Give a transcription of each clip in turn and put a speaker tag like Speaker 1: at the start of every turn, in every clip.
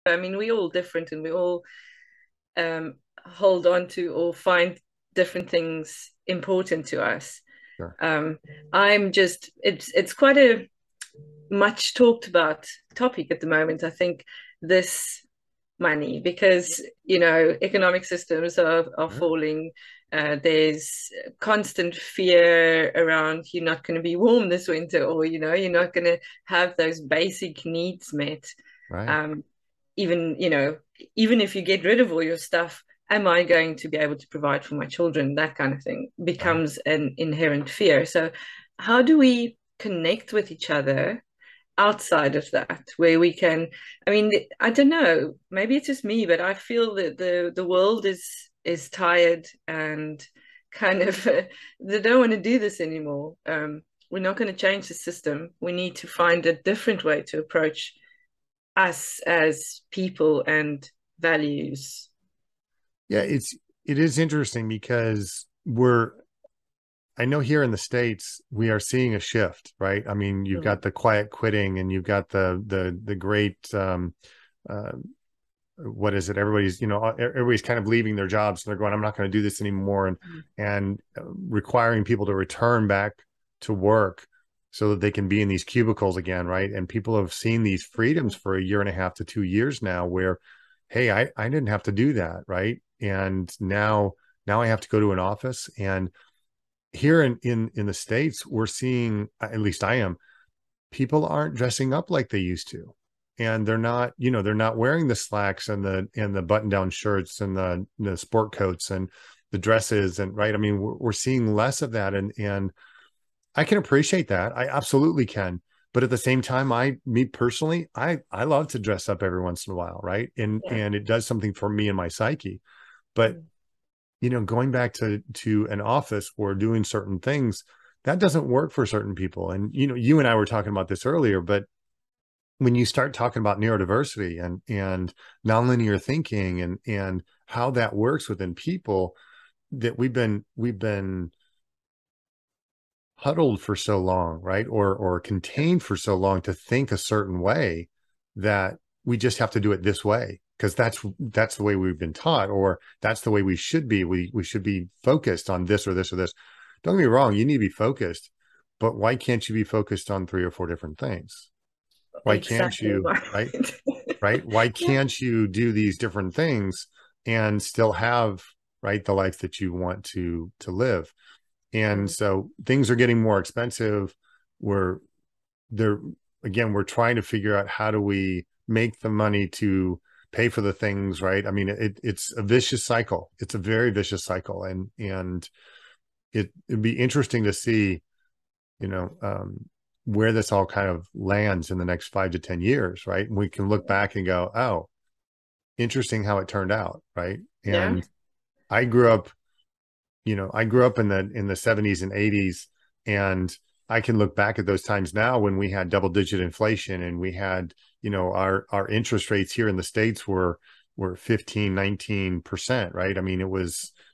Speaker 1: I mean, we're all different, and we all hold on to or find different things important to us.
Speaker 2: Sure.
Speaker 1: Um, I'm just it's quite a much talked about topic at the moment. I think this money, because economic systems are
Speaker 2: Sure.
Speaker 1: falling. There's constant fear around you're not going to be warm this winter, or you're not going to have those basic needs met.
Speaker 2: Right.
Speaker 1: um, even even if you get rid of all your stuff, am I going to be able to provide for my children? That kind of thing
Speaker 2: Right.
Speaker 1: becomes an inherent fear. So how do we connect with each other outside of that, where we can, I mean, I don't know, maybe it's just me, but I feel that the world is tired and kind of they don't want to do this anymore. We're not going to change the system. We need to find a different way to approach us as people and values.
Speaker 2: Yeah, it is interesting because I know here in the States we are seeing a shift, right? I mean, you've
Speaker 1: Mm.
Speaker 2: got the quiet quitting and you've got the great uh what is it? Everybody's kind of leaving their jobs and they're going, I'm not going to do this anymore, and requiring people to return back to work so that they can be in these cubicles again, right? And people have seen these freedoms for a year and a half to 2 years now where, hey, I didn't have to do that, right? And now I have to go to an office. And here in the States, we're seeing, at least I am, people aren't dressing up like they used to, and they're not wearing the slacks and the button down shirts and the sport coats and the dresses, and right. I mean, we're seeing less of that, and I can appreciate that. I absolutely can. But at the same time, me personally, I love to dress up every once in a while, right?
Speaker 1: Yeah.
Speaker 2: And it does something for me and my psyche. But
Speaker 1: Mm.
Speaker 2: going back to an office or doing certain things, that doesn't work for certain people. And you and I were talking about this earlier, but when you start talking about neurodiversity and nonlinear thinking and how that works within people, that we've been huddled for so long, right? Or contained for so long to think a certain way that we just have to do it this way because that's the way we've been taught, or that's the way we should be. We should be focused on this or this or this. Don't get me wrong, you need to be focused, but why can't you be focused on three or four different things? Why can't
Speaker 1: Exactly
Speaker 2: you,
Speaker 1: right.
Speaker 2: right? Right? Why
Speaker 1: Yeah.
Speaker 2: can't you do these different things and still have, right, the life that you want to live? And
Speaker 1: Mm.
Speaker 2: so things are getting more expensive. We're there again, we're trying to figure out how do we make the money to pay for the things, right? I mean, it's a vicious cycle. It's a very vicious cycle. And it'd be interesting to see, you know, where this all kind of lands in the next 5 to 10 years, right? And we can look back and go, oh, interesting how it turned out, right?
Speaker 1: Yeah.
Speaker 2: And I grew up I grew up in the 70s and 80s, and I can look back at those times now when we had double digit inflation and we had, our interest rates here in the States were 15, 19%, right? I mean,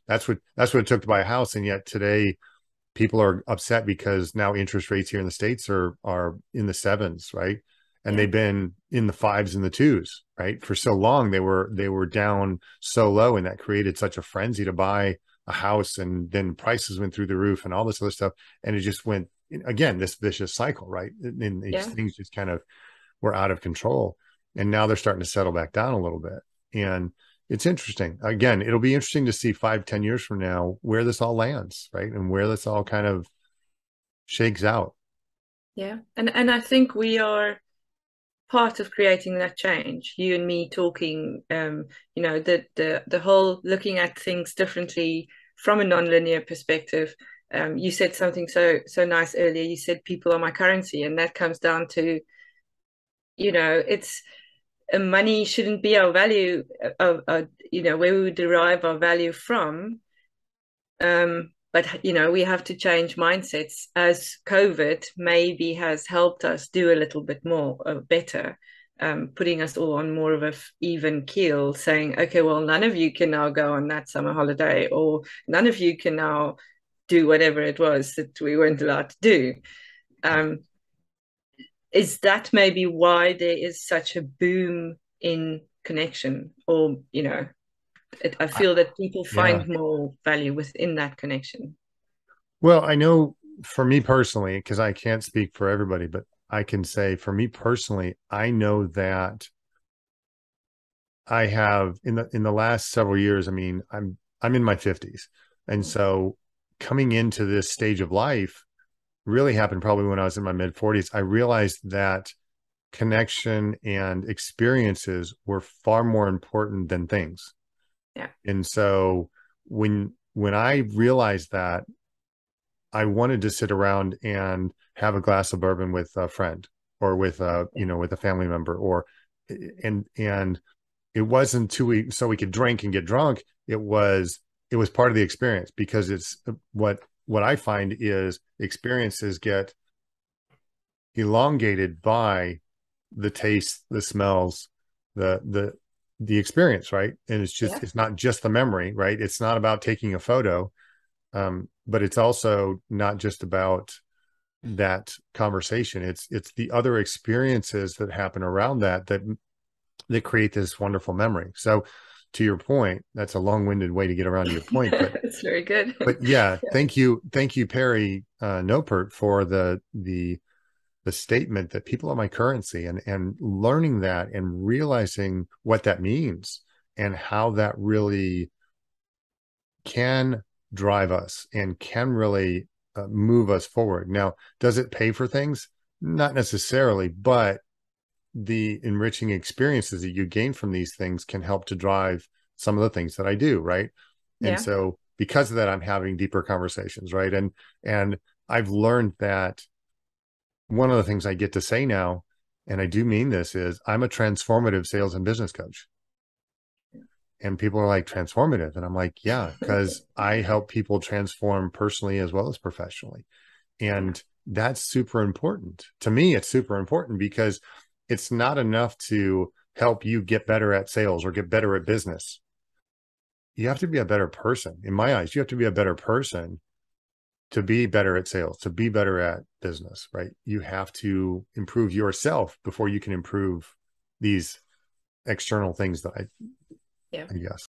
Speaker 2: that's what it took to buy a house. And yet today people are upset because now interest rates here in the States are in the sevens, right? And
Speaker 1: Yeah.
Speaker 2: they've been in the fives and the twos, right? For so long they were down so low, and that created such a frenzy to buy a house, and then prices went through the roof and all this other stuff. And it just went again, this vicious cycle, right? And these
Speaker 1: Yeah.
Speaker 2: things just kind of were out of control. And now they're starting to settle back down a little bit. And it's interesting. Again, it'll be interesting to see 5, 10 years from now where this all lands, right? And where this all kind of shakes out.
Speaker 1: Yeah. And I think we are part of creating that change. You and me talking, the whole looking at things differently from a nonlinear perspective. You said something so nice earlier. You said people are my currency, and that comes down to, it's money shouldn't be our value of where we derive our value from. But we have to change mindsets, as COVID maybe has helped us do a little bit more better, putting us all on more of a even keel, saying, okay, well, none of you can now go on that summer holiday, or none of you can now do whatever it was that we weren't allowed to do. Um, is that maybe why there is such a boom in connection, or I
Speaker 2: I,
Speaker 1: feel that people
Speaker 2: yeah.
Speaker 1: find more value within that connection.
Speaker 2: Well, I know for me personally, because I can't speak for everybody, but I can say for me personally, I know that I have in the last several years, I mean, I'm in my 50s. And so coming into this stage of life really happened probably when I was in my mid 40s. I realized that connection and experiences were far more important than things.
Speaker 1: Yeah.
Speaker 2: And so when I realized that, I wanted to sit around and have a glass of bourbon with a friend or with a, with a family member, or and it wasn't so we could drink and get drunk. It was part of the experience, because it's what I find is experiences get elongated by the taste, the smells, the experience, right? And
Speaker 1: Yeah.
Speaker 2: it's not just the memory, right? It's not about taking a photo, but it's also not just about that conversation. It's the other experiences that happen around that create this wonderful memory. So to your point, that's a long-winded way to get around to your point, but
Speaker 1: It's very good.
Speaker 2: yeah, thank you, Perry Nopert, for the statement that people are my currency, and learning that and realizing what that means and how that really can drive us and can really move us forward. Now, does it pay for things? Not necessarily, but the enriching experiences that you gain from these things can help to drive some of the things that I do, right? And
Speaker 1: Yeah.
Speaker 2: so because of that, I'm having deeper conversations, right? And I've learned that one of the things I get to say now, and I do mean this, is I'm a transformative sales and business coach. And people are like, transformative? And I'm like, yeah, because I help people transform personally as well as professionally.
Speaker 1: Yeah.
Speaker 2: And that's super important. To me, it's super important, because it's not enough to help you get better at sales or get better at business. You have to be a better person. In my eyes, you have to be a better person to be better at sales, to be better at business, right? You have to improve yourself before you can improve these external things that
Speaker 1: Yeah.
Speaker 2: I guess.